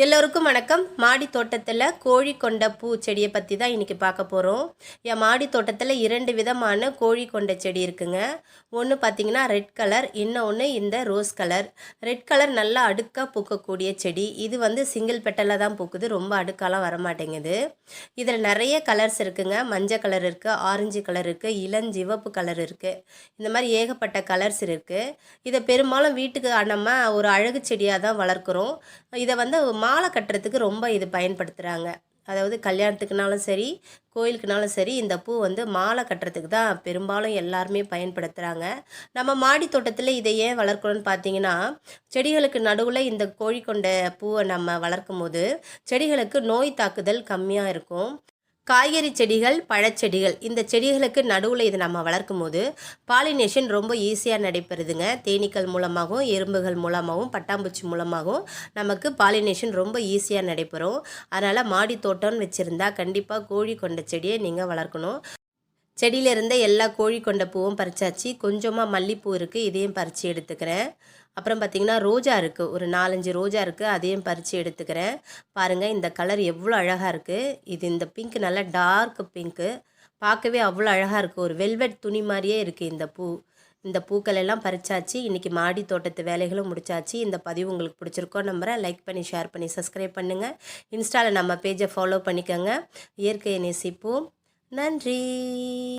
எல்லோருக்கும் வணக்கம். மாடி தோட்டத்தில் கோழி கொண்ட பூ செடியை பற்றி தான் இன்றைக்கி பார்க்க போகிறோம். என் மாடி தோட்டத்தில் 2 விதமான கோழி கொண்ட செடி இருக்குங்க. ஒன்று பார்த்திங்கன்னா ரெட் கலர், இன்னொன்று இந்த ரோஸ் கலர். ரெட் கலர் நல்லா அடுக்காக பூக்கக்கூடிய செடி. இது வந்து சிங்கிள் பெட்டலில் தான் பூக்குது, ரொம்ப அடுக்காலாம் வரமாட்டேங்குது. இதில் நிறைய கலர்ஸ் இருக்குங்க. மஞ்சள் கலர் இருக்குது, ஆரஞ்சு கலர் இருக்குது, இளஞ்சிவப்பு கலர் இருக்குது. இந்த மாதிரி ஏகப்பட்ட கலர்ஸ் இருக்குது. இதை பெரும்பாலும் வீட்டுக்கு நம்ம ஒரு அழகு செடியாக தான் வளர்க்குறோம். இதை வந்து மாலை கட்டுறதுக்கு ரொம்ப இது பயன்படுத்துகிறாங்க. அதாவது கல்யாணத்துக்குனாலும் சரி, கோயிலுக்குனாலும் சரி, இந்த பூ வந்து மாலை கட்டுறதுக்கு தான் பெரும்பாலும் எல்லாருமே பயன்படுத்துகிறாங்க. நம்ம மாடி தோட்டத்தில் இதை ஏன் வளர்க்கணும்னு பார்த்தீங்கன்னா, செடிகளுக்கு நடுவில் இந்த கோழி கொண்ட பூவை நம்ம வளர்க்கும் போது செடிகளுக்கு நோய் தாக்குதல் கம்மியாக இருக்கும். காய்கறி செடிகள், பழச்செடிகள், இந்த செடிகளுக்கு நடுவில் இதை நம்ம வளர்க்கும் போது பாலினேஷன் ரொம்ப ஈஸியாக நடைபெறுதுங்க. தேனீக்கள் மூலமாகவும், எறும்புகள் மூலமாகவும், பட்டாம்பூச்சி மூலமாகவும் நமக்கு பாலினேஷன் ரொம்ப ஈஸியாக நடைபெறும். அதனால் மாடி தோட்டம்னு வச்சுருந்தா கண்டிப்பாக கோழி கொண்ட செடியை நீங்கள் வளர்க்கணும். செடியில் இருந்த எல்லா கோழி கொண்ட பூவும் பறிச்சாச்சு. கொஞ்சமாக மல்லிப்பூ இருக்குது, இதையும் பறித்து எடுத்துக்கிறேன். அப்புறம் பார்த்திங்கன்னா ரோஜா இருக்குது, ஒரு 4-5 ரோஜா இருக்குது, அதையும் பறித்து எடுத்துக்கிறேன். பாருங்கள் இந்த கலர் எவ்வளோ அழகாக இருக்குது. இது இந்த பிங்க் நல்லா டார்க் பிங்க்கு, பார்க்கவே அவ்வளோ அழகாக இருக்குது. ஒரு வெல்வெட் துணி மாதிரியே இருக்குது இந்த பூ. இந்த பூக்கள் எல்லாம் பறிச்சாச்சு. இன்றைக்கி மாடி தோட்டத்து வேலைகளும் முடிச்சாச்சு. இந்த பதிவு உங்களுக்கு பிடிச்சிருக்கோ நம்புகிறேன். லைக் பண்ணி, ஷேர் பண்ணி, சப்ஸ்கிரைப் பண்ணுங்கள். இன்ஸ்டாவில் நம்ம பேஜை ஃபாலோ பண்ணிக்கோங்க. இயற்கையை நேசிப்போம். நன்றி.